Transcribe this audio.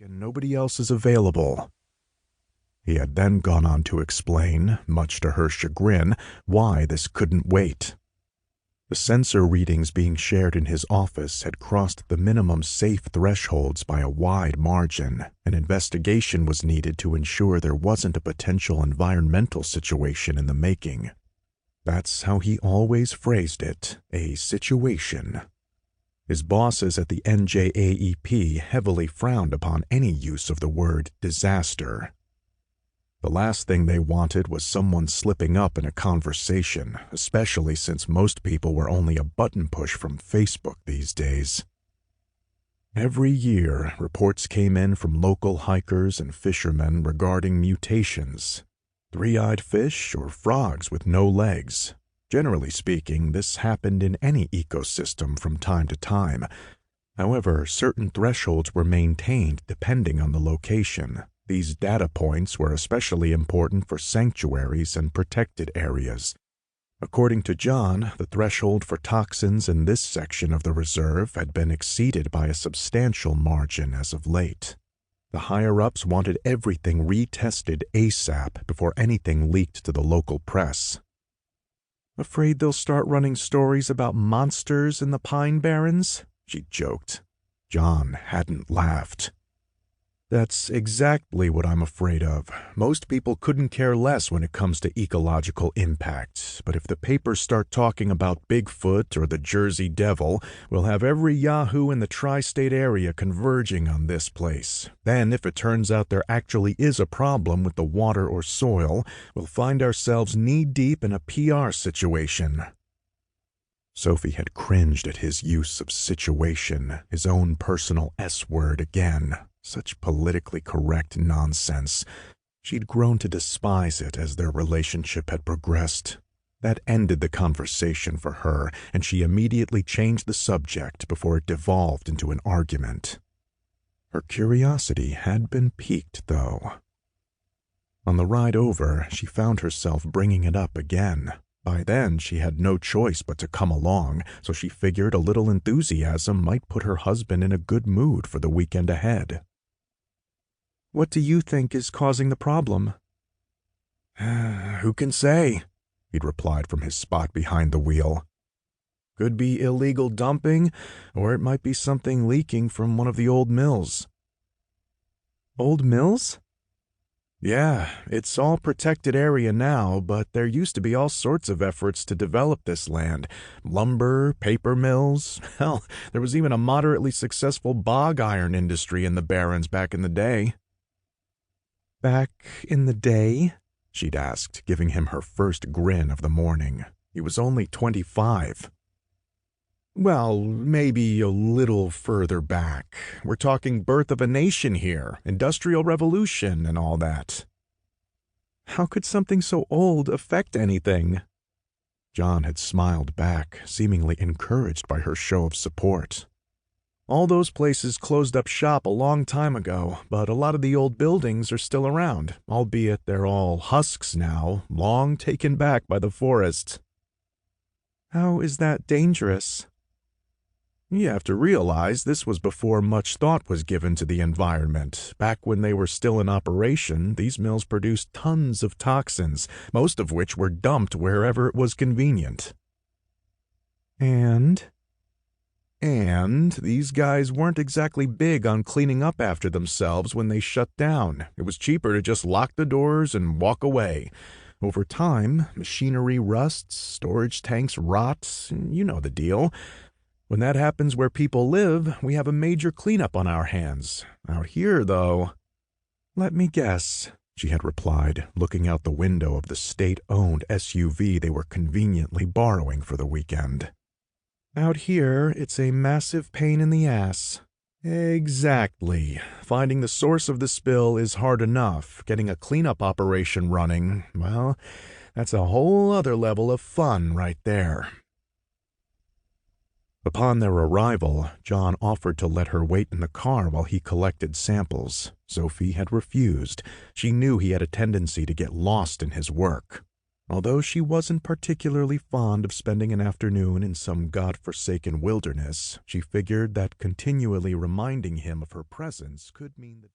and nobody else is available." He had then gone on to explain, much to her chagrin, why this couldn't wait. The sensor readings being shared in his office had crossed the minimum safe thresholds by a wide margin. An investigation was needed to ensure there wasn't a potential environmental situation in the making. That's how he always phrased it, a situation. His bosses at the NJAEP heavily frowned upon any use of the word disaster. The last thing they wanted was someone slipping up in a conversation, especially since most people were only a button push from Facebook these days. Every year, reports came in from local hikers and fishermen regarding mutations. Three-eyed fish or frogs with no legs. Generally speaking, this happened in any ecosystem from time to time. However, certain thresholds were maintained depending on the location. These data points were especially important for sanctuaries and protected areas. According to John, the threshold for toxins in this section of the reserve had been exceeded by a substantial margin as of late. The higher-ups wanted everything retested ASAP before anything leaked to the local press. "Afraid they'll start running stories about monsters in the Pine Barrens?" she joked. John hadn't laughed. "That's exactly what I'm afraid of. Most people couldn't care less when it comes to ecological impact, but if the papers start talking about Bigfoot or the Jersey Devil, we'll have every yahoo in the tri-state area converging on this place. Then, if it turns out there actually is a problem with the water or soil, we'll find ourselves knee-deep in a PR situation." Sophie had cringed at his use of situation, his own personal S-word again. Such politically correct nonsense. She'd grown to despise it as their relationship had progressed. That ended the conversation for her, and she immediately changed the subject before it devolved into an argument. Her curiosity had been piqued, though. On the ride over, she found herself bringing it up again. By then, she had no choice but to come along, so she figured a little enthusiasm might put her husband in a good mood for the weekend ahead. "What do you think is causing the problem?" "Who can say?" he'd replied from his spot behind the wheel. "Could be illegal dumping, or it might be something leaking from one of the old mills." "Old mills?" "Yeah, it's all protected area now, but there used to be all sorts of efforts to develop this land. Lumber, paper mills, hell, there was even a moderately successful bog iron industry in the Barrens back in the day." "Back in the day?" she'd asked, giving him her first grin of the morning. He was only 25. "Well, maybe a little further back. We're talking birth of a nation here, Industrial Revolution and all that." "How could something so old affect anything?" John had smiled back, seemingly encouraged by her show of support. "All those places closed up shop a long time ago, but a lot of the old buildings are still around, albeit they're all husks now, long taken back by the forest." "How is that dangerous?" "You have to realize this was before much thought was given to the environment. Back when they were still in operation, these mills produced tons of toxins, most of which were dumped wherever it was convenient." And these guys weren't exactly big on cleaning up after themselves when they shut down. It was cheaper to just lock the doors and walk away. Over time, machinery rusts, storage tanks rot, you know the deal. When that happens where people live, we have a major cleanup on our hands. Out here, though— "Let me guess," she had replied, looking out the window of the state-owned SUV they were conveniently borrowing for the weekend. "Out here, it's a massive pain in the ass." "Exactly. Finding the source of the spill is hard enough. Getting a cleanup operation running, well, that's a whole other level of fun right there." Upon their arrival, John offered to let her wait in the car while he collected samples. Sophie had refused. She knew he had a tendency to get lost in his work. Although she wasn't particularly fond of spending an afternoon in some god-forsaken wilderness, she figured that continually reminding him of her presence could mean that